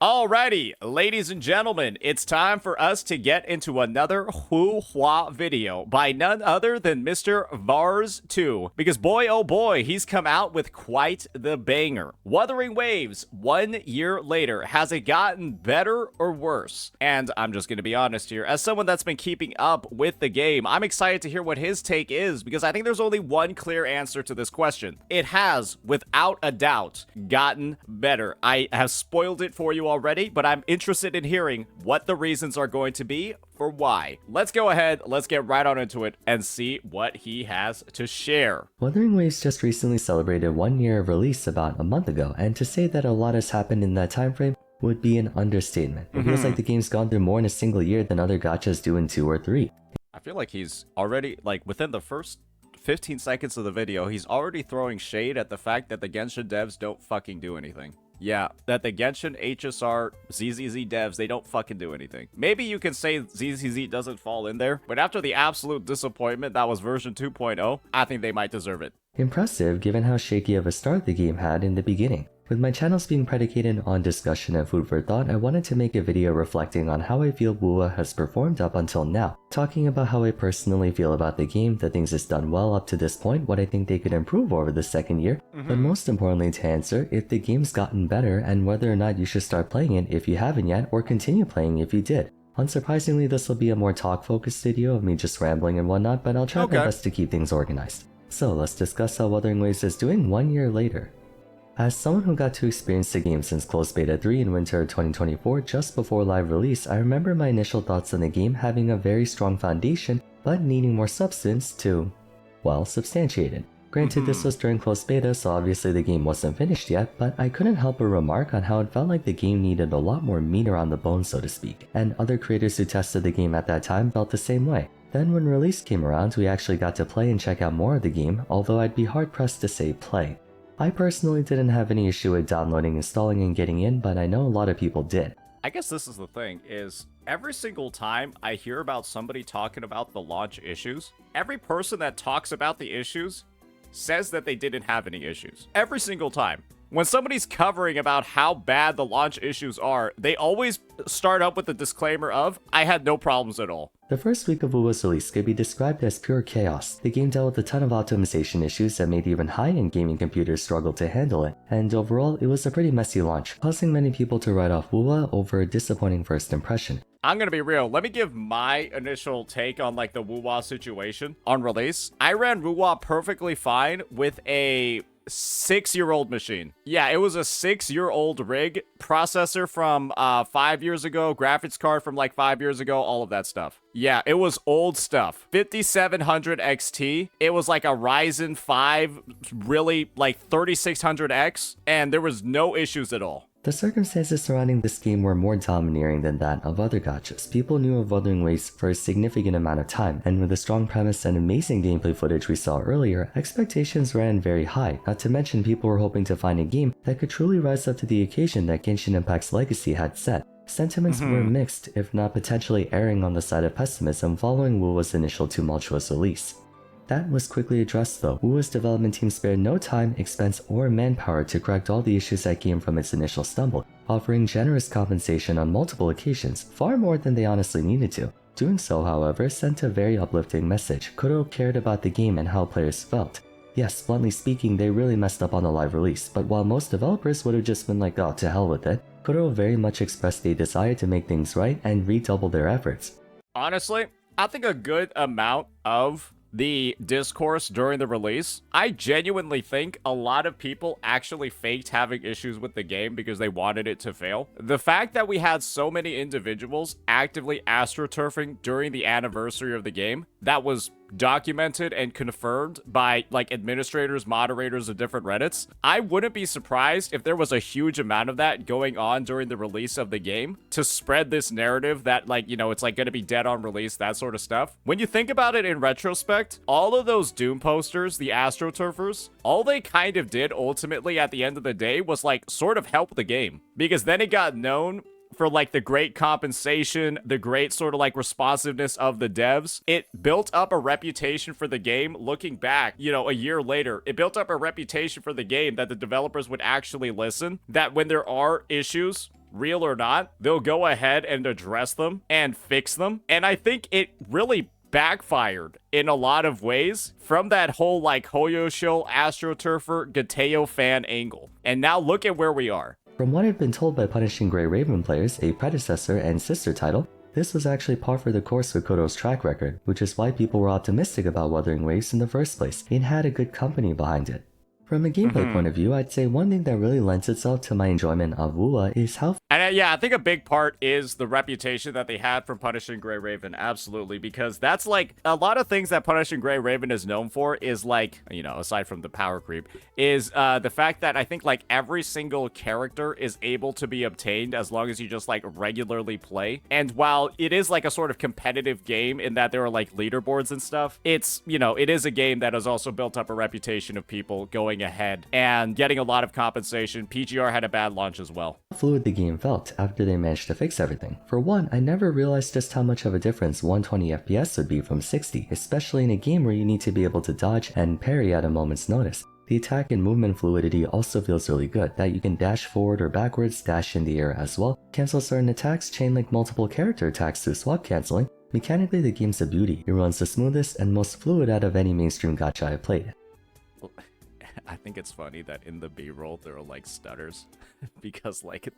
Alrighty, ladies and gentlemen, it's time for us to get into another WuWa video by none other than Mr. Vars2. Because boy, oh boy, he's come out with quite the banger. Wuthering Waves, 1 year later, has it gotten better or worse? And I'm just gonna be honest here, as someone that's been keeping up with the game, I'm excited to hear what his take is, because I think there's only one clear answer to this question. It has, without a doubt, gotten better. I have spoiled it for you already, but I'm interested in hearing what the reasons are going to be for why. Let's go ahead, let's get right on into it and see what he has to share. Wuthering Waves just recently celebrated 1 year of release about a month ago, and to say that a lot has happened in that time frame would be an understatement. It feels like the game's gone through more in a single year than other gachas do in 2 or 3. I feel like he's already, like, within the first 15 seconds of the video, he's already throwing shade at the fact that the Genshin devs don't fucking do anything. Yeah, that the Genshin HSR ZZZ devs, they don't fucking do anything. Maybe you can say ZZZ doesn't fall in there, but after the absolute disappointment that was version 2.0, I think they might deserve it. Impressive given how shaky of a start the game had in the beginning. With my channels being predicated on discussion and food for thought, I wanted to make a video reflecting on how I feel WuWa has performed up until now, talking about how I personally feel about the game, the things it's done well up to this point, what I think they could improve over the second year, but most importantly to answer if the game's gotten better and whether or not you should start playing it if you haven't yet, or continue playing if you did. Unsurprisingly, this will be a more talk-focused video of me just rambling and whatnot, but I'll try my best to keep things organized. So let's discuss how Wuthering Waves is doing 1 year later. As someone who got to experience the game since closed beta 3 in winter of 2024 just before live release, I remember my initial thoughts on the game having a very strong foundation, but needing more substance to, well, substantiate it. Granted, this was during closed beta, so obviously the game wasn't finished yet, but I couldn't help but remark on how it felt like the game needed a lot more meat around the bone, so to speak, and other creators who tested the game at that time felt the same way. Then when release came around, we actually got to play and check out more of the game, although I'd be hard-pressed to say play. I personally didn't have any issue with downloading, installing, and getting in, but I know a lot of people did. I guess this is the thing, is every single time I hear about somebody talking about the launch issues, every person that talks about the issues says that they didn't have any issues. Every single time. When somebody's covering about how bad the launch issues are, they always start up with the disclaimer of, I had no problems at all. The first week of WuWa's release could be described as pure chaos. The game dealt with a ton of optimization issues that made even high-end gaming computers struggle to handle it, and overall, it was a pretty messy launch, causing many people to write off WuWa over a disappointing first impression. I'm gonna be real, let me give my initial take on like the WuWa situation on release. I ran WuWa perfectly fine with a 6-year-old machine. Yeah, it was a 6-year-old rig, processor from 5 years ago, graphics card from like 5 years ago, all of that stuff. Yeah, it was old stuff. 5700 XT. It was like a Ryzen 5, really like 3600X, and there was no issues at all. The circumstances surrounding this game were more domineering than that of other gachas. People knew of Wuthering Waves for a significant amount of time, and with the strong premise and amazing gameplay footage we saw earlier, expectations ran very high, not to mention people were hoping to find a game that could truly rise up to the occasion that Genshin Impact's legacy had set. Sentiments were mixed, if not potentially erring on the side of pessimism following WuWa's initial tumultuous release. That was quickly addressed though. WuWa's development team spared no time, expense, or manpower to correct all the issues that came from its initial stumble, offering generous compensation on multiple occasions, far more than they honestly needed to. Doing so, however, sent a very uplifting message. Kuro cared about the game and how players felt. Yes, bluntly speaking, they really messed up on the live release, but while most developers would have just been like, oh, to hell with it, Kuro very much expressed a desire to make things right and redouble their efforts. Honestly, I think a good amount of the discourse during the release, I genuinely think a lot of people actually faked having issues with the game because they wanted it to fail. The fact that we had so many individuals actively astroturfing during the anniversary of the game, that was documented and confirmed by like administrators, moderators of different Reddits. I wouldn't be surprised if there was a huge amount of that going on during the release of the game to spread this narrative that, like, you know, it's like gonna be dead on release, that sort of stuff. When you think about it in retrospect, all of those Doom posters, the astroturfers, all they kind of did ultimately at the end of the day was like sort of help the game, because then it got known for like the great compensation, the great sort of like responsiveness of the devs. It built up a reputation for the game. Looking back, you know, a year later, it built up a reputation for the game that the developers would actually listen, that when there are issues, real or not, they'll go ahead and address them and fix them. And I think it really backfired in a lot of ways from that whole like Hoyosho, AstroTurfer, Gateo fan angle. And now look at where we are. From what I've been told by Punishing Grey Raven players, a predecessor and sister title, this was actually par for the course with Kuro's track record, which is why people were optimistic about Wuthering Waves in the first place. It had a good company behind it. From a gameplay point of view, I'd say one thing that really lends itself to my enjoyment of WuWa is how... And yeah, I think a big part is the reputation that they had from Punishing Grey Raven, absolutely, because that's like, a lot of things that Punishing Grey Raven is known for is like, you know, aside from the power creep, is the fact that I think like every single character is able to be obtained as long as you just like regularly play. And while it is like a sort of competitive game in that there are like leaderboards and stuff, it's, you know, it is a game that has also built up a reputation of people going ahead and getting a lot of compensation. PGR had a bad launch as well. Fluid the game felt after they managed to fix everything. For one, I never realized just how much of a difference 120 FPS would be from 60, especially in a game where you need to be able to dodge and parry at a moment's notice. The attack and movement fluidity also feels really good, that you can dash forward or backwards, dash in the air as well, cancel certain attacks, chain link multiple character attacks through swap canceling. Mechanically, the game's a beauty. It runs the smoothest and most fluid out of any mainstream gacha I've played. I think it's funny that in the B-roll there are like stutters because like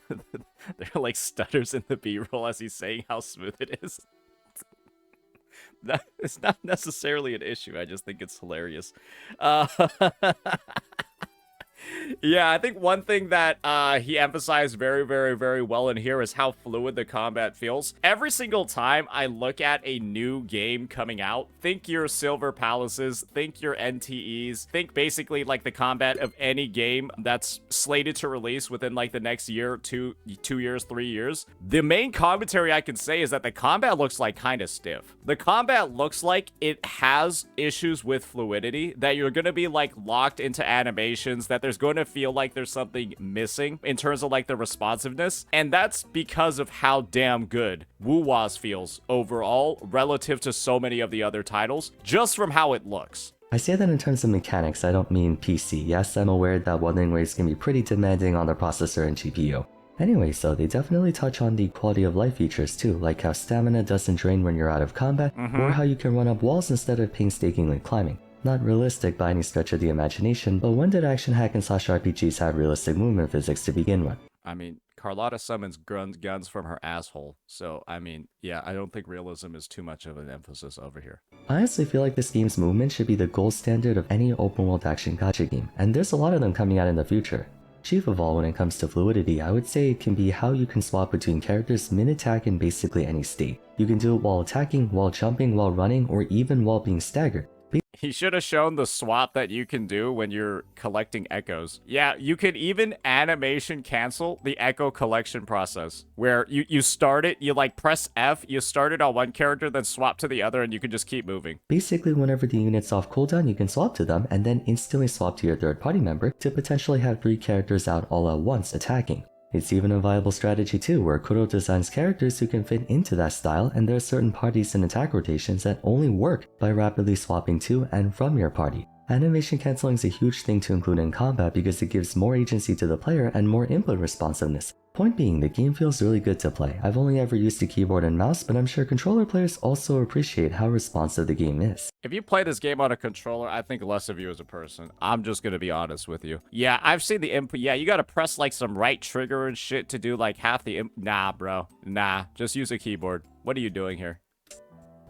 there are like stutters in the B-roll as he's saying how smooth it is. It's not necessarily an issue. I just think it's hilarious. Yeah, I think one thing that he emphasized very, very, very well in here is how fluid the combat feels. Every single time I look at a new game coming out, think your Silver Palaces, think your NTEs, think basically like the combat of any game that's slated to release within like the next year, 2 years, 3 years. The main commentary I can say is that the combat looks like kind of stiff. The combat looks like it has issues with fluidity, that you're going to be like locked into animations, that there's going to feel like there's something missing in terms of like the responsiveness, and that's because of how damn good WuWa's feels overall relative to so many of the other titles, just from how it looks. I say that in terms of mechanics, I don't mean PC. Yes, I'm aware that Wuthering Waves can be pretty demanding on the processor and GPU. Anyway, so they definitely touch on the quality of life features too, like how stamina doesn't drain when you're out of combat, or how you can run up walls instead of painstakingly climbing. Not realistic by any stretch of the imagination, but when did action hack and slash RPGs have realistic movement physics to begin with? I mean, Carlotta summons guns from her asshole, so I mean, yeah, I don't think realism is too much of an emphasis over here. I honestly feel like this game's movement should be the gold standard of any open world action gacha game, and there's a lot of them coming out in the future. Chief of all when it comes to fluidity, I would say it can be how you can swap between characters mid-attack in basically any state. You can do it while attacking, while jumping, while running, or even while being staggered. He should have shown the swap that you can do when you're collecting echoes. Yeah, you can even animation cancel the echo collection process, where you start it, you like press F, you start it on one character, then swap to the other, and you can just keep moving. Basically, whenever the unit's off cooldown, you can swap to them, and then instantly swap to your third party member to potentially have 3 characters out all at once attacking. It's even a viable strategy too, where Kuro designs characters who can fit into that style, and there are certain parties and attack rotations that only work by rapidly swapping to and from your party. Animation canceling is a huge thing to include in combat because it gives more agency to the player and more input responsiveness. Point being, the game feels really good to play. I've only ever used a keyboard and mouse, but I'm sure controller players also appreciate how responsive the game is. If you play this game on a controller, I think less of you as a person. I'm just gonna be honest with you. Yeah, I've seen the input. Yeah, you gotta press like some right trigger and shit to do like half the Nah, bro. Nah, just use a keyboard. What are you doing here?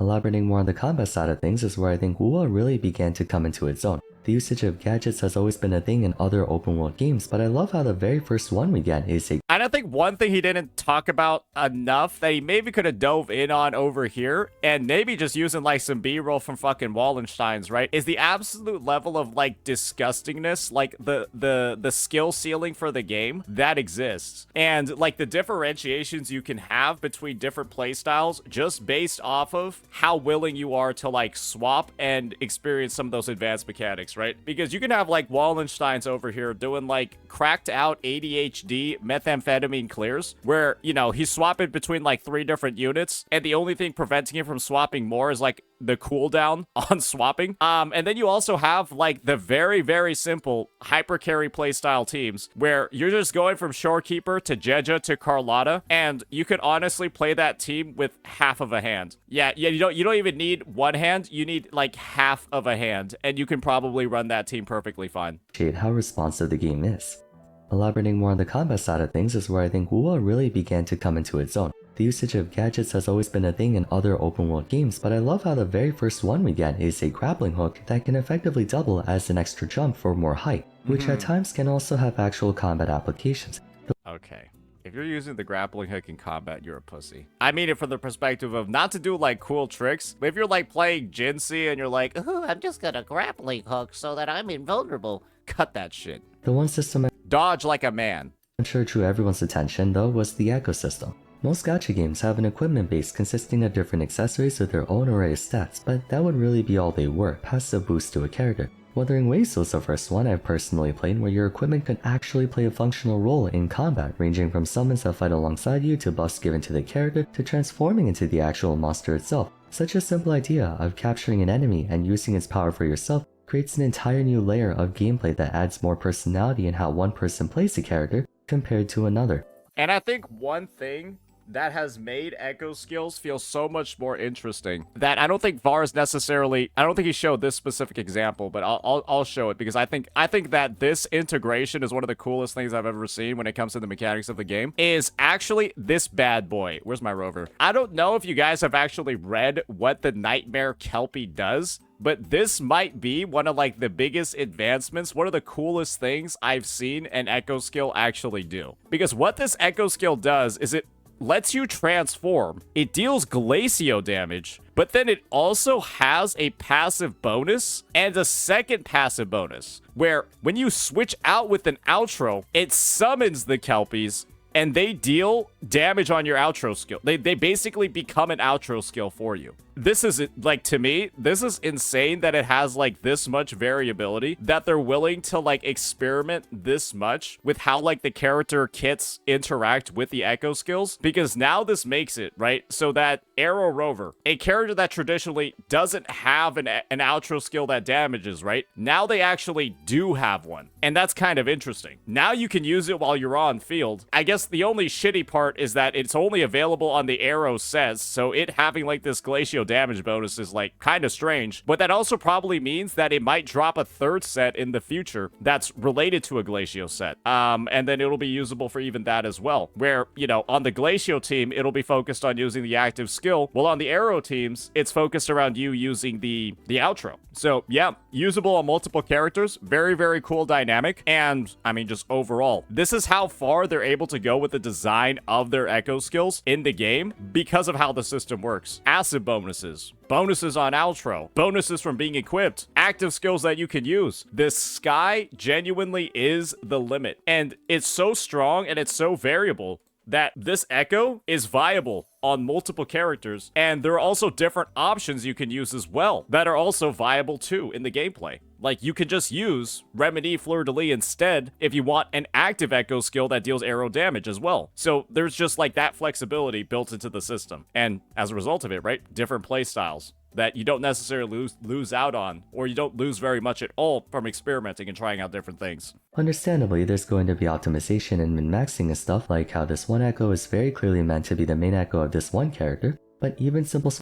Elaborating more on the combat side of things is where I think WuWa really began to come into its own. The usage of gadgets has always been a thing in other open world games, but I love how the very first one we get is a... And I think one thing he didn't talk about enough that he maybe could have dove in on over here, and maybe just using like some B-roll from fucking Wallenstein's, right, is the absolute level of like disgustingness, like the skill ceiling for the game that exists, and like the differentiations you can have between different playstyles just based off of how willing you are to like swap and experience some of those advanced mechanics, right? Because you can have like Wallenstein's over here doing like cracked out ADHD methamphetamine clears where, you know, he's swapping between like 3 different units, and the only thing preventing him from swapping more is like the cooldown on swapping. And then you also have like the very, very simple hyper carry playstyle teams where you're just going from Shorekeeper to Jeja to Carlotta, and you could honestly play that team with half of a hand. Yeah, you don't even need one hand, you need like half of a hand, and you can probably run that team perfectly fine. How responsive the game is. Elaborating more on the combat side of things is where I think WuWa really began to come into its own. The usage of gadgets has always been a thing in other open world games, but I love how the very first one we get is a grappling hook that can effectively double as an extra jump for more height, which at times can also have actual combat applications. Okay. If you're using the grappling hook in combat, you're a pussy. I mean it from the perspective of not to do like cool tricks, but if you're like playing Jinsei and you're like, oh, I'm just gonna grappling hook so that I'm invulnerable, cut that shit. The one system Dodge like a man. I'm sure drew everyone's attention though was the ecosystem. Most gacha games have an equipment base consisting of different accessories with their own array of stats, but that would really be all they were, past a boost to a character. Wuthering Waves was the first one I've personally played where your equipment could actually play a functional role in combat, ranging from summons that fight alongside you to buffs given to the character to transforming into the actual monster itself. Such a simple idea of capturing an enemy and using its power for yourself creates an entire new layer of gameplay that adds more personality in how one person plays a character compared to another. And I think one thing that has made echo skills feel so much more interesting that I don't think Vars necessarily, I don't think he showed this specific example, but I'll show it because I think that this integration is one of the coolest things I've ever seen when it comes to the mechanics of the game, is actually this bad boy. Where's my rover? I don't know if you guys have actually read what the Nightmare Kelpie does, but this might be one of like the biggest advancements, one of the coolest things I've seen an echo skill actually do. Because what this echo skill does is it lets you transform. It deals glacio damage, but then it also has a passive bonus and a second passive bonus, where when you switch out with an outro, it summons the Kelpies and they deal damage on your outro skill. They basically become an outro skill for you. This is, like, to me, this is insane that it has, like, this much variability, that they're willing to, like, experiment this much with how, like, the character kits interact with the echo skills, because now this makes it, right, so that Arrow Rover, a character that traditionally doesn't have an outro skill that damages, right, now they actually do have one, and that's kind of interesting. Now you can use it while you're on field. I guess the only shitty part is that it's only available on the Arrow sets, so it having, like, this glacio damage bonus is like kind of strange, but that also probably means that it might drop a third set in the future that's related to a glacio set, and then it'll be usable for even that as well, where, you know, on the glacio team it'll be focused on using the active skill, while on the arrow teams it's focused around you using the outro. So yeah, usable on multiple characters, very, very cool dynamic. And I mean, just overall, this is how far they're able to go with the design of their echo skills in the game because of how the system works. Acid bonuses, bonuses on outro, bonuses from being equipped, active skills that you can use. This sky genuinely is the limit, and it's so strong and it's so variable that this echo is viable on multiple characters, and there are also different options you can use as well that are also viable too in the gameplay. Like, you can just use Remedy Fleur-de-Lis instead if you want an active echo skill that deals arrow damage as well. So there's just like that flexibility built into the system, and as a result of it, right, different play styles that you don't necessarily lose out on, or you don't lose very much at all from experimenting and trying out different things. Understandably, there's going to be optimization and min-maxing and stuff, like how this one echo is very clearly meant to be the main echo of this one character, but even simple...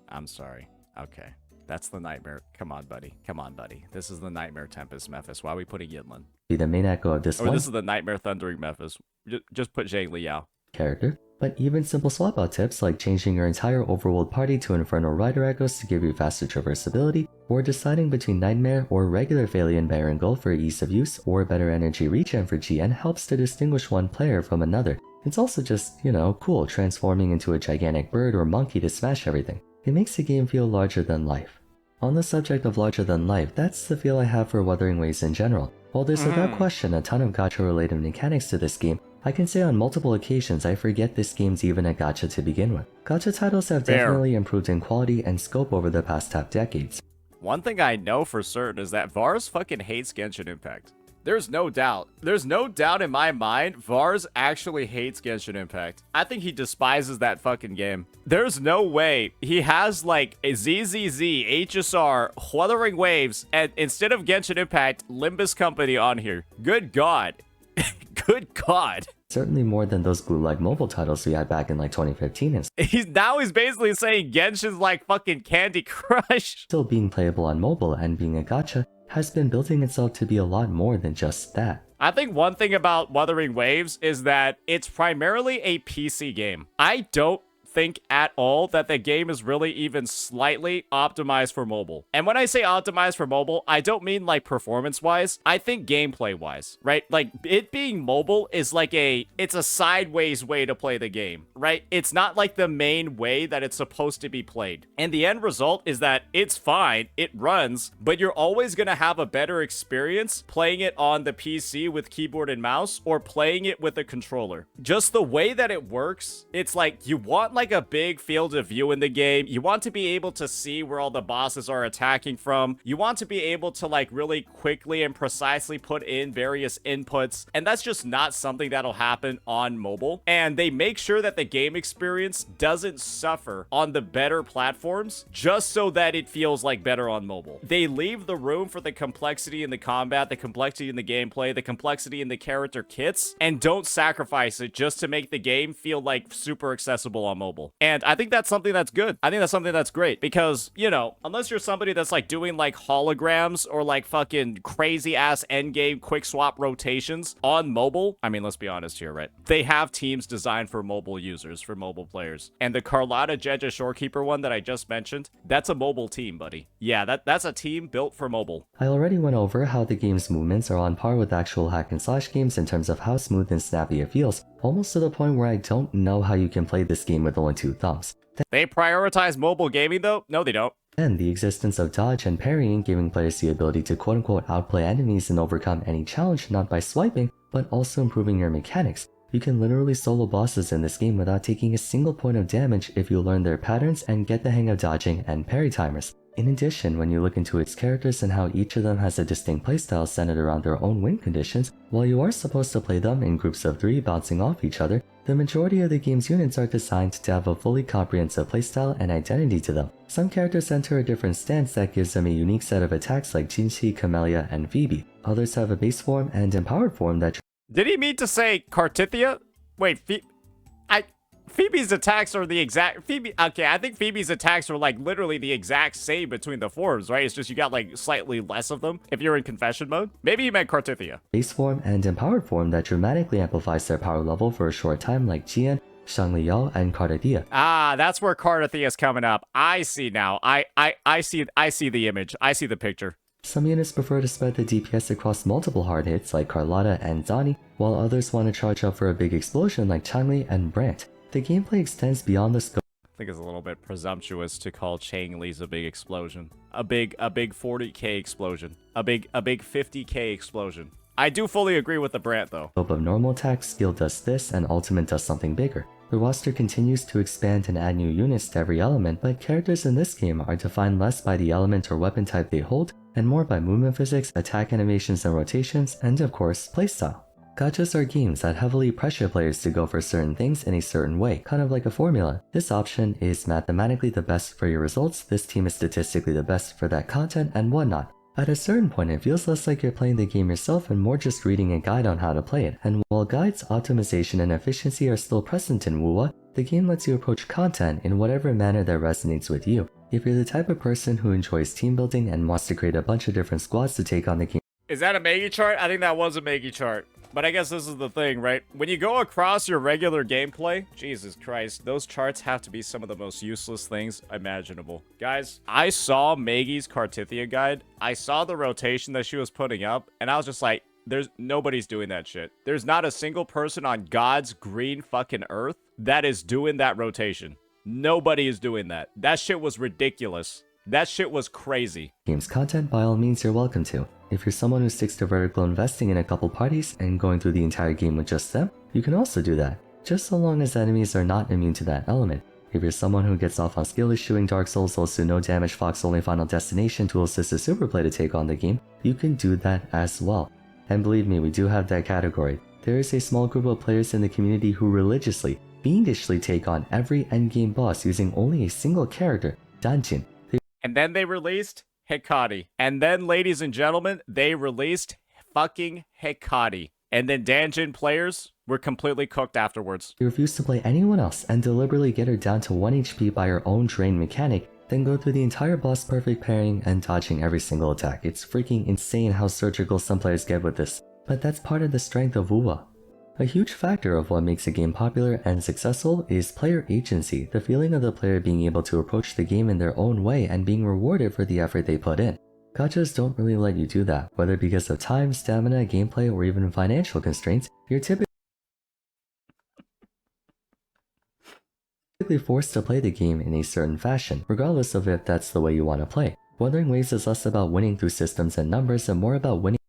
I'm sorry. Okay. That's the Nightmare. Come on, buddy. Come on, buddy. This is the Nightmare Tempest Mephis. Why are we putting Yinlin? Be the main echo of this one... this is the Nightmare Thundering Mephis. Just put Zhang Liao. Character. But even simple swap out tips like changing your entire overworld party to Infernal Rider echoes to give you faster traversability, or deciding between Nightmare or regular Phalian Baron for ease of use, or better energy regen for GN helps to distinguish one player from another. It's also just, you know, cool transforming into a gigantic bird or monkey to smash everything. It makes the game feel larger than life. On the subject of larger than life, that's the feel I have for Wuthering Waves in general. While there's without question a ton of gacha related mechanics to this game, I can say on multiple occasions I forget this game's even a gacha to begin with. Gacha titles have definitely improved in quality and scope over the past half decades. One thing I know for certain is that Vars fucking hates Genshin Impact. There's no doubt. There's no doubt in my mind, Vars actually hates Genshin Impact. I think he despises that fucking game. There's no way he has like a ZZZ, HSR, Wuthering Waves, and instead of Genshin Impact, Limbus Company on here. Good God. Good God. Certainly more than those glue-like mobile titles we had back in like 2015 and He's basically saying Genshin's like fucking Candy Crush. still being playable on mobile and being a gacha has been building itself to be a lot more than just that. I think one thing about Wuthering Waves is that it's primarily a PC game. I don't think at all that the game is really even slightly optimized for mobile. And when I say optimized for mobile, I don't mean like performance-wise. I think gameplay-wise, right? Like it being mobile is like it's a sideways way to play the game, right? It's not like the main way that it's supposed to be played. And the end result is that it's fine, it runs, but you're always gonna have a better experience playing it on the PC with keyboard and mouse or playing it with a controller. Just the way that it works, it's like you want like a big field of view in the game. You want to be able to see where all the bosses are attacking from. You want to be able to like really quickly and precisely put in various inputs. And that's just not something that'll happen on mobile. And they make sure that the game experience doesn't suffer on the better platforms just so that it feels like better on mobile. They leave the room for the complexity in the combat, the complexity in the gameplay, the complexity in the character kits, and don't sacrifice it just to make the game feel like super accessible on mobile. And I think that's something that's good. I think that's something that's great because, you know, unless you're somebody that's like doing like holograms or like fucking crazy ass endgame quick swap rotations on mobile, I mean, let's be honest here, right? They have teams designed for mobile users, for mobile players. And the Carlotta Jeja Shorekeeper one that I just mentioned, that's a mobile team, buddy. Yeah, that's a team built for mobile. I already went over how the game's movements are on par with actual hack and slash games in terms of how smooth and snappy it feels, almost to the point where I don't know how you can play this game with only 2 thumbs. They prioritize mobile gaming though? No, they don't. And the existence of dodge and parrying, giving players the ability to quote-unquote outplay enemies and overcome any challenge not by swiping, but also improving your mechanics. You can literally solo bosses in this game without taking a single point of damage if you learn their patterns and get the hang of dodging and parry timers. In addition, when you look into its characters and how each of them has a distinct playstyle centered around their own win conditions, while you are supposed to play them in groups of 3 bouncing off each other, the majority of the game's units are designed to have a fully comprehensive playstyle and identity to them. Some characters enter a different stance that gives them a unique set of attacks like Jinxi, Camellia, and Phoebe. Others have a base form and empowered form that Did he mean to say Cartithia? Wait, Phoebe's attacks are the exact... Okay, I think Phoebe's attacks are like literally the exact same between the forms, right? It's just you got like slightly less of them if you're in confession mode. Maybe he meant Cartithia. base form and empowered form that dramatically amplifies their power level for a short time like Jian, Shangli-Yao, and Cartithia. Ah, that's where Cartithia is coming up. I see now. I see the image. I see the picture. Some units prefer to spread the DPS across multiple hard hits like Carlotta and Donnie, while others want to charge up for a big explosion like Changli and Brandt. The gameplay extends beyond the scope. I think it's a little bit presumptuous to call Changli's a big explosion. A big 40k explosion. A big 50k explosion. I do fully agree with the Brandt though. Of normal attacks, skill does this, and ultimate does something bigger. The roster continues to expand and add new units to every element, but characters in this game are defined less by the element or weapon type they hold, and more by movement physics, attack animations and rotations, and of course, playstyle. Gachas are games that heavily pressure players to go for certain things in a certain way, kind of like a formula. This option is mathematically the best for your results, this team is statistically the best for that content, and whatnot. At a certain point, it feels less like you're playing the game yourself and more just reading a guide on how to play it, and while guides, optimization, and efficiency are still present in WuWa, the game lets you approach content in whatever manner that resonates with you. If you're the type of person who enjoys team building and wants to create a bunch of different squads to take on the game. Is that a Maggie chart? I think that was a Maggie chart. But I guess this is the thing, right? When you go across your regular gameplay, Jesus Christ, those charts have to be some of the most useless things imaginable. Guys, I saw Maggie's Cartithia guide. I saw the rotation that she was putting up, and I was just like, nobody's doing that shit. There's not a single person on God's green fucking earth that is doing that rotation. Nobody is doing that. That shit was ridiculous. That shit was crazy. Game's content, by all means, you're welcome to. If you're someone who sticks to vertical investing in a couple parties and going through the entire game with just them, you can also do that, just so long as enemies are not immune to that element. If you're someone who gets off on skill issuing Dark Souls, also no damage, Fox only Final Destination to assist a super play to take on the game, you can do that as well. And believe me, we do have that category. There is a small group of players in the community who religiously, fiendishly take on every endgame boss using only a single character, Danjin. And then they released Hikari. And then, ladies and gentlemen, they released fucking Hikari. And then Danjin players were completely cooked afterwards. They refuse to play anyone else and deliberately get her down to 1 HP by her own drain mechanic, then go through the entire boss perfect pairing and dodging every single attack. It's freaking insane how surgical some players get with this. But that's part of the strength of WuWa. A huge factor of what makes a game popular and successful is player agency, the feeling of the player being able to approach the game in their own way and being rewarded for the effort they put in. Gachas don't really let you do that, whether because of time, stamina, gameplay, or even financial constraints. You're typically forced to play the game in a certain fashion, regardless of if that's the way you want to play. Wuthering Waves is less about winning through systems and numbers and more about winning.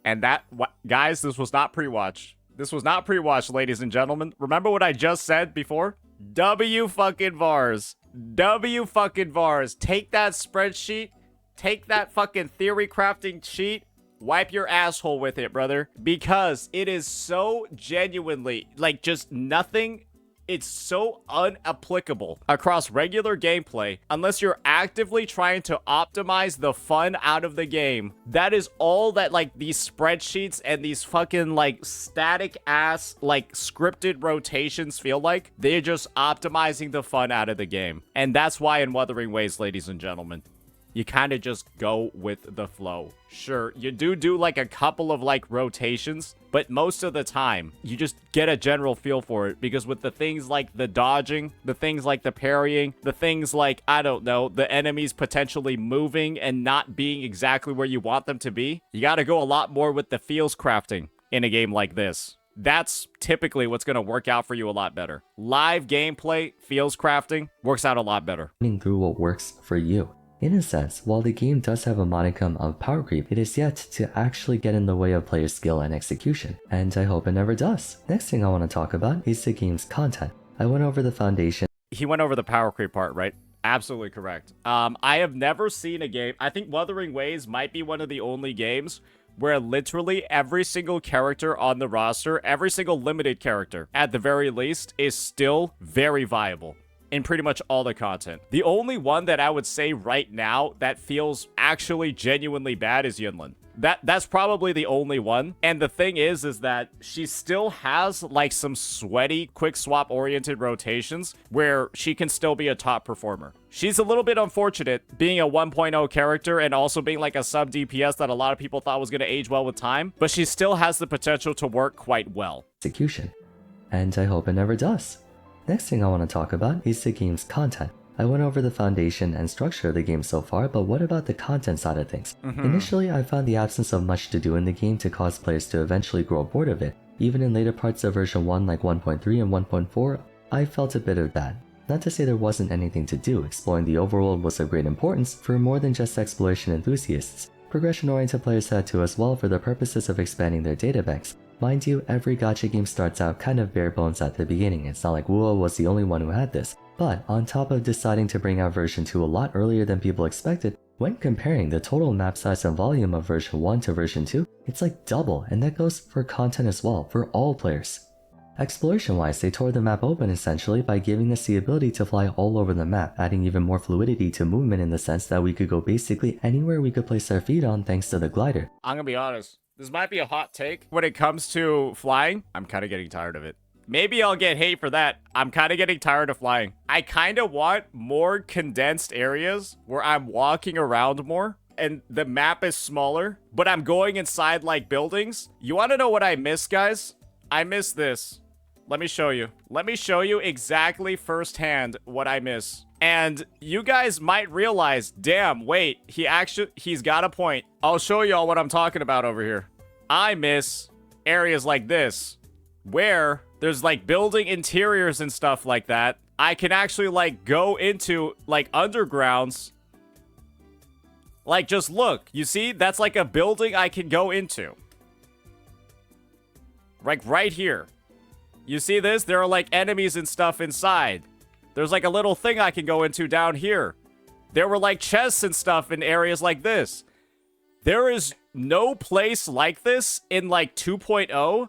And that, guys, this was not pre-watch. This was not pre-watch, ladies and gentlemen. Remember what I just said before? W fucking vars. W fucking vars. Take that spreadsheet. Take that fucking theory crafting sheet. Wipe your asshole with it, brother. Because it is so genuinely, like, just nothing. It's so unapplicable across regular gameplay unless you're actively trying to optimize the fun out of the game. That is all that, like, these spreadsheets and these fucking, like, static ass, like, scripted rotations feel like. They're just optimizing the fun out of the game. And that's why in Wuthering Waves, ladies and gentlemen, you kind of just go with the flow. Sure, you do like a couple of like rotations, but most of the time you just get a general feel for it, because with the things like the dodging, the things like the parrying, the things like, I don't know, the enemies potentially moving and not being exactly where you want them to be, you got to go a lot more with the feels crafting in a game like this. That's typically what's going to work out for you a lot better. Live gameplay, feels crafting, works out a lot better. Through what works for you. In a sense, while the game does have a modicum of power creep, it is yet to actually get in the way of player skill and execution, and I hope it never does. Next thing I want to talk about is the game's content. I went over the foundation. He went over the power creep part, right? Absolutely correct. I have never seen a game, I think Wuthering Waves might be one of the only games where literally every single character on the roster, every single limited character, at the very least, is still very viable in pretty much all the content. The only one that I would say right now that feels actually genuinely bad is Yunlin. That's probably the only one. And the thing is that she still has like some sweaty, quick swap oriented rotations where she can still be a top performer. She's a little bit unfortunate being a 1.0 character and also being like a sub DPS that a lot of people thought was going to age well with time, but she still has the potential to work quite well. Execution. And I hope it never does. Next thing I want to talk about is the game's content. I went over the foundation and structure of the game so far, but what about the content side of things? Initially, I found the absence of much to do in the game to cause players to eventually grow bored of it. Even in later parts of version 1 like 1.3 and 1.4, I felt a bit of that. Not to say there wasn't anything to do, exploring the overworld was of great importance for more than just exploration enthusiasts. Progression-oriented players had to as well for the purposes of expanding their databanks. Mind you, every gacha game starts out kind of bare bones at the beginning. It's not like WuWa was the only one who had this. But on top of deciding to bring out version 2 a lot earlier than people expected, when comparing the total map size and volume of version 1 to version 2, it's like double, and that goes for content as well, for all players. Exploration-wise, they tore the map open essentially by giving us the ability to fly all over the map, adding even more fluidity to movement in the sense that we could go basically anywhere we could place our feet on thanks to the glider. I'm gonna be honest. This might be a hot take. When it comes to flying, I'm kind of getting tired of it. Maybe I'll get hate for that. I'm kind of getting tired of flying. I kind of want more condensed areas where I'm walking around more and the map is smaller, but I'm going inside like buildings. You want to know what I miss, guys? I miss this. Let me show you. Let me show you exactly firsthand what I miss. And you guys might realize, damn, wait, he's got a point. I'll show y'all what I'm talking about over here. I miss areas like this, where there's like building interiors and stuff like that. I can actually like go into like undergrounds. Like, just look, you see, that's like a building I can go into. Like right here. You see this? There are like enemies and stuff inside. There's like a little thing I can go into down here. There were like chests and stuff in areas like this. There is no place like this in like 2.0.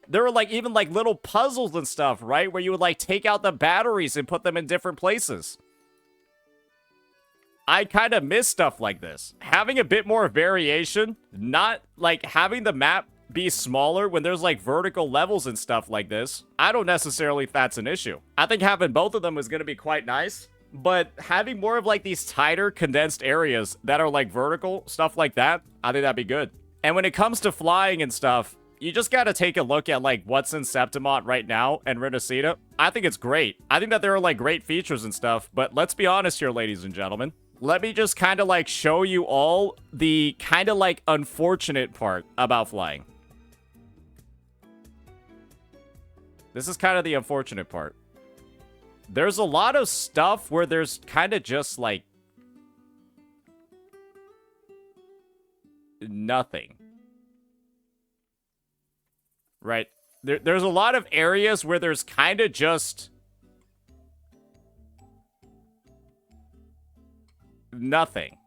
There were like even like little puzzles and stuff, right? Where you would like take out the batteries and put them in different places. I kind of miss stuff like this. Having a bit more variation, not like having the map be smaller when there's like vertical levels and stuff like this. I don't necessarily think that's an issue. I think having both of them is going to be quite nice, but having more of like these tighter condensed areas that are like vertical, stuff like that, I think that'd be good. And when it comes to flying and stuff, you just got to take a look at like what's in Septimont right now and Renacida. I think it's great. I think that there are like great features and stuff, but let's be honest here, ladies and gentlemen. Let me just kind of like show you all the kind of like unfortunate part about flying. This is kind of the unfortunate part. There's a lot of stuff where there's kind of just like nothing. Right? There's a lot of areas where there's kind of just nothing.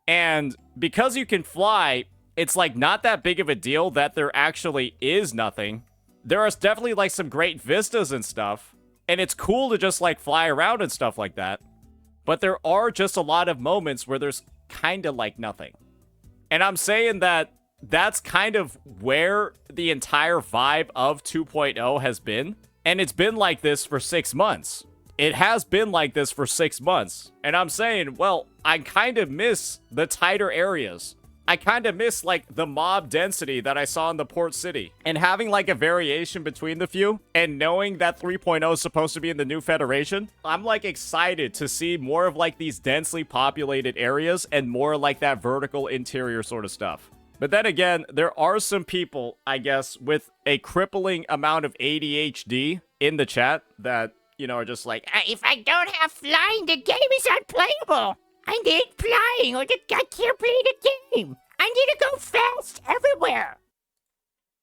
And because you can fly, it's like not that big of a deal that there actually is nothing. There are definitely like some great vistas and stuff, and it's cool to just like fly around and stuff like that. But there are just a lot of moments where there's kind of like nothing. And I'm saying that that's kind of where the entire vibe of 2.0 has been. And it's been like this for 6 months. It has been like this for 6 months. And I'm saying, well, I kind of miss the tighter areas. I kind of miss, like, the mob density that I saw in the port city. And having, like, a variation between the few, and knowing that 3.0 is supposed to be in the new Federation, I'm, like, excited to see more of, like, these densely populated areas and more, like, that vertical interior sort of stuff. But then again, there are some people, I guess, with a crippling amount of ADHD in the chat that, you know, are just like, If I don't have flying, the game is unplayable. I need flying or I can't play the game. I need to go fast everywhere.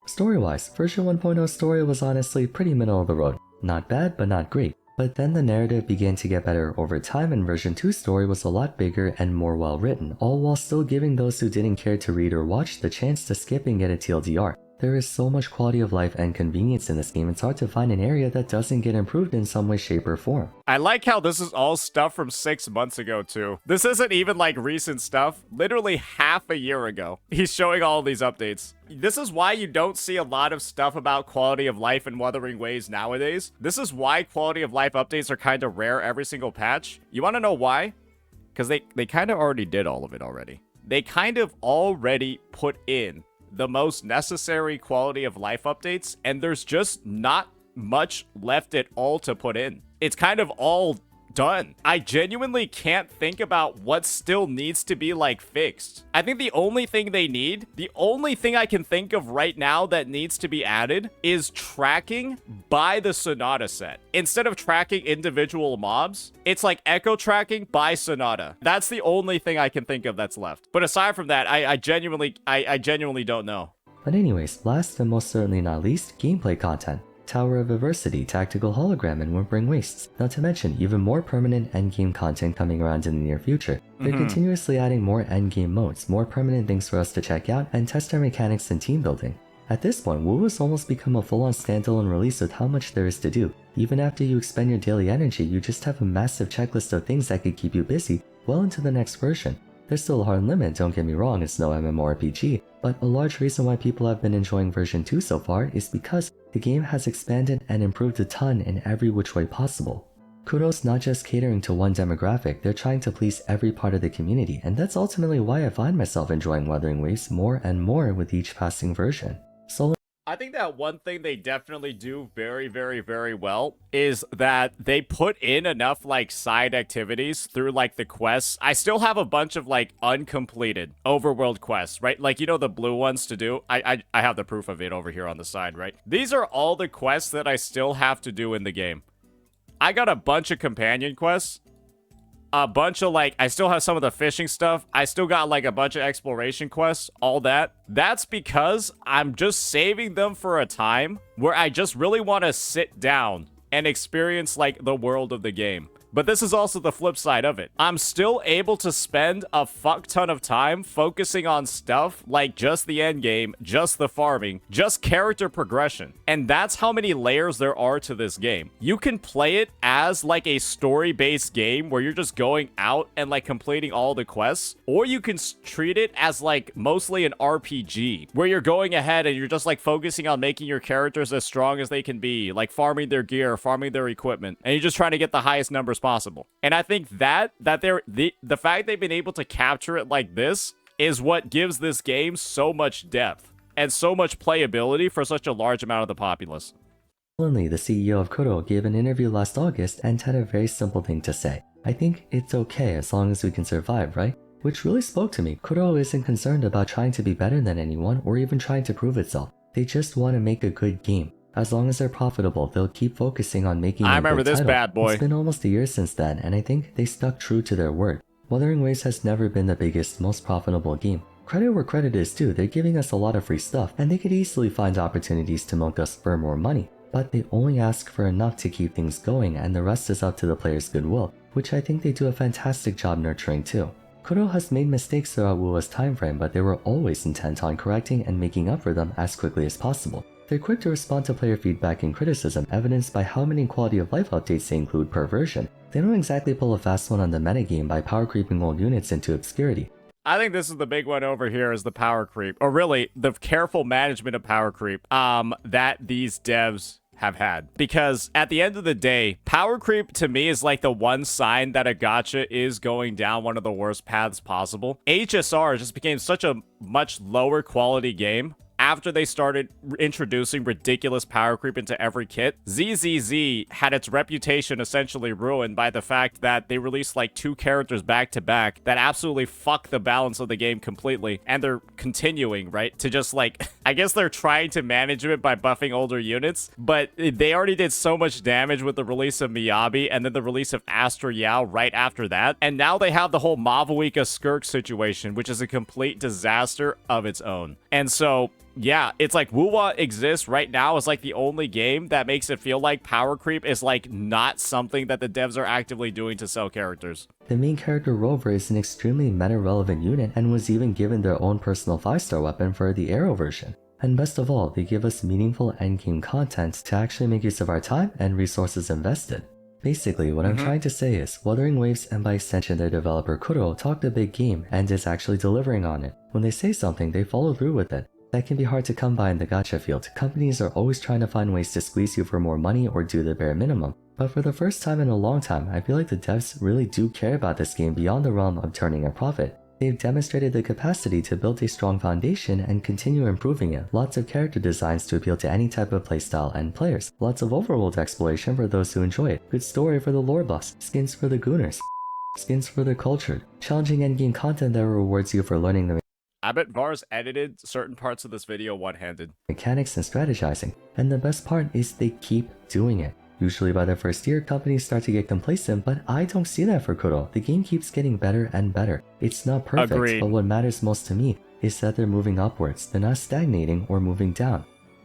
Story-wise, version 1.0 story was honestly pretty middle of the road. Not bad, but not great. But then the narrative began to get better over time, and version 2 story was a lot bigger and more well written, all while still giving those who didn't care to read or watch the chance to skip and get a TLDR. There is so much quality of life and convenience in this game, it's hard to find an area that doesn't get improved in some way, shape, or form. I like how this is all stuff from 6 months ago, too. This isn't even, like, recent stuff. Literally half a year ago, he's showing all these updates. This is why you don't see a lot of stuff about quality of life in Wuthering Waves nowadays. This is why quality of life updates are kind of rare every single patch. You want to know why? Because they kind of already did all of it already. They kind of already put in the most necessary quality of life updates, and there's just not much left at all to put in. It's kind of all done. I genuinely can't think about what still needs to be like fixed. I think the only thing they need, the only thing I can think of right now that needs to be added is tracking by the Sonata set. Instead of tracking individual mobs, it's like echo tracking by Sonata. That's the only thing I can think of that's left. But aside from that, I genuinely don't know. But anyways, last and most certainly not least, gameplay content. Tower of Adversity, Tactical Hologram, and Wuthering Waves. Not to mention, even more permanent endgame content coming around in the near future. They're continuously adding more endgame modes, more permanent things for us to check out, and test our mechanics and team building. At this point, WuWa has almost become a full-on standalone release with how much there is to do. Even after you expend your daily energy, you just have a massive checklist of things that could keep you busy well into the next version. There's still a hard limit, don't get me wrong, it's no MMORPG, but a large reason why people have been enjoying version 2 so far is because the game has expanded and improved a ton in every which way possible. Kuro's not just catering to one demographic, they're trying to please every part of the community, and that's ultimately why I find myself enjoying Wuthering Waves more and more with each passing version. I think that one thing they definitely do very, very, very well is that they put in enough, like, side activities through, like, the quests. I still have a bunch of, like, uncompleted overworld quests, right? Like, you know, the blue ones to do? I have the proof of it over here on the side, right? These are all the quests that I still have to do in the game. I got a bunch of companion quests. A bunch of, like, I still have some of the fishing stuff. I still got, like, a bunch of exploration quests, all that. That's because I'm just saving them for a time where I just really want to sit down and experience, like, the world of the game. But this is also the flip side of it. I'm still able to spend a fuck ton of time focusing on stuff like just the end game, just the farming, just character progression. And that's how many layers there are to this game. You can play it as like a story-based game where you're just going out and like completing all the quests, or you can treat it as like mostly an RPG where you're going ahead and you're just like focusing on making your characters as strong as they can be, like farming their gear, farming their equipment, and you're just trying to get the highest numbers possible. And I think that the fact they've been able to capture it like this is what gives this game so much depth and so much playability for such a large amount of the populace. Suddenly, the CEO of Kuro gave an interview last August and had a very simple thing to say. I think it's okay as long as we can survive, right? Which really spoke to me. Kuro isn't concerned about trying to be better than anyone or even trying to prove itself. They just want to make a good game. As long as they're profitable, they'll keep focusing on making a good title. I remember this bad boy. It's been almost a year since then, and I think they stuck true to their word. Wuthering Waves has never been the biggest, most profitable game. Credit where credit is due, they're giving us a lot of free stuff, and they could easily find opportunities to milk us for more money. But they only ask for enough to keep things going, and the rest is up to the players' goodwill, which I think they do a fantastic job nurturing too. Kuro has made mistakes throughout WuWa's timeframe, but they were always intent on correcting and making up for them as quickly as possible. They're quick to respond to player feedback and criticism, evidenced by how many quality of life updates they include per version. They don't exactly pull a fast one on the metagame by power creeping old units into obscurity. I think this is the big one over here is the power creep, or really the careful management of power creep that these devs have had. Because at the end of the day, power creep to me is like the one sign that a gacha is going down one of the worst paths possible. HSR just became such a much lower quality game after they started introducing ridiculous power creep into every kit. ZZZ had its reputation essentially ruined by the fact that they released like 2 characters back to back that absolutely fuck the balance of the game completely. And they're continuing, right, to just like, I guess they're trying to manage it by buffing older units, but they already did so much damage with the release of Miyabi and then the release of Astra Yao right after that. And now they have the whole Mavuika Skirk situation, which is a complete disaster of its own. And so, yeah, it's like WuWa exists right now as like the only game that makes it feel like power creep is like not something that the devs are actively doing to sell characters. The main character Rover is an extremely meta-relevant unit and was even given their own personal 5-star weapon for the Arrow version. And best of all, they give us meaningful endgame content to actually make use of our time and resources invested. Basically, what I'm trying to say is, Wuthering Waves and by extension their developer Kuro talked a big game and is actually delivering on it. When they say something, they follow through with it. That can be hard to come by in the gacha field. Companies are always trying to find ways to squeeze you for more money or do the bare minimum. But for the first time in a long time, I feel like the devs really do care about this game beyond the realm of turning a profit. They've demonstrated the capacity to build a strong foundation and continue improving it. Lots of character designs to appeal to any type of playstyle and players. Lots of overworld exploration for those who enjoy it. Good story for the lore buffs. Skins for the gooners. Skins for the cultured. Challenging endgame content that rewards you for learning the I bet Vars edited certain parts of this video one-handed. mechanics and strategizing, and the best part is they keep doing it. Usually by the first year, companies start to get complacent, but I don't see that for Kuro. The game keeps getting better and better. It's not perfect, Agreed. But what matters most to me is that they're moving upwards. They're not stagnating or moving down.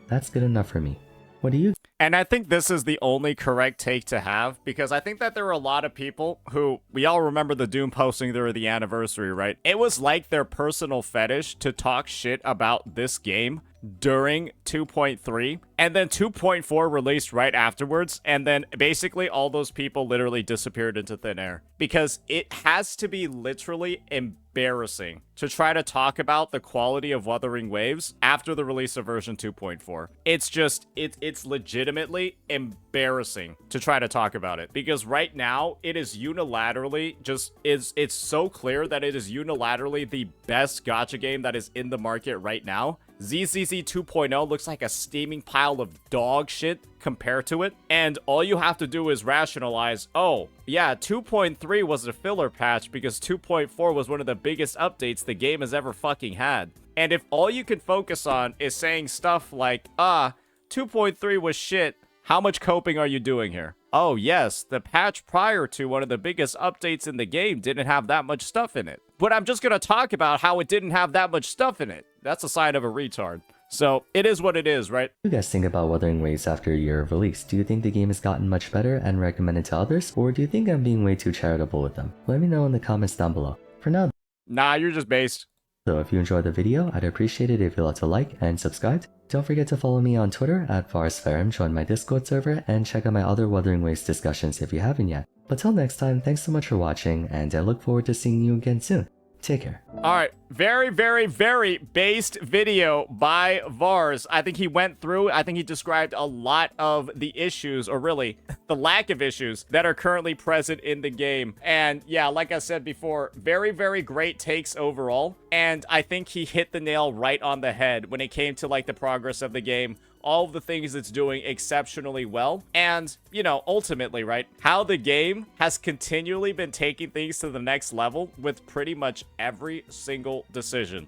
That's good enough for me. What do you And I think this is the only correct take to have, because I think that there were a lot of people who, we all remember the Doom posting during the anniversary, right? It was like their personal fetish to talk shit about this game during 2.3, and then 2.4 released right afterwards, and then basically all those people literally disappeared into thin air. Because it has to be literally embarrassing to try to talk about the quality of Wuthering Waves after the release of version 2.4. It's just, it's legitimately embarrassing to try to talk about it, because right now it is unilaterally it's so clear that it is unilaterally the best gacha game that is in the market right now. ZZZ 2.0 looks like a steaming pile of dog shit compared to it, and all you have to do is rationalize, oh, yeah, 2.3 was a filler patch because 2.4 was one of the biggest updates the game has ever fucking had. And if all you can focus on is saying stuff like, 2.3 was shit, how much coping are you doing here? Oh yes, the patch prior to one of the biggest updates in the game didn't have that much stuff in it. But I'm just gonna talk about how it didn't have that much stuff in it. That's a sign of a retard. So it is what it is, right? What do you guys think about Wuthering Waves after a year of release? Do you think the game has gotten much better and recommended to others, or do you think I'm being way too charitable with them? Let me know in the comments down below. For now, Nah, you're just based. so if you enjoyed the video, I'd appreciate it if you left a like and subscribed. Don't forget to follow me on Twitter at @FarSfarum, join my Discord server, and check out my other Wuthering Waves discussions if you haven't yet. But till next time, thanks so much for watching, and I look forward to seeing you again soon. Take care. All right, very, very, very based video by Vars. I think he went through, I think he described a lot of the issues, or really, the lack of issues that are currently present in the game. And yeah, like I said before, very, very great takes overall. And I think he hit the nail right on the head when it came to like the progress of the game, all of the things it's doing exceptionally well. And, you know, ultimately, right, how the game has continually been taking things to the next level with pretty much every single decision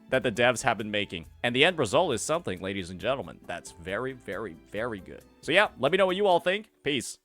that the devs have been making. And the end result is something, ladies and gentlemen, that's very, very, very good. So yeah, let me know what you all think. Peace.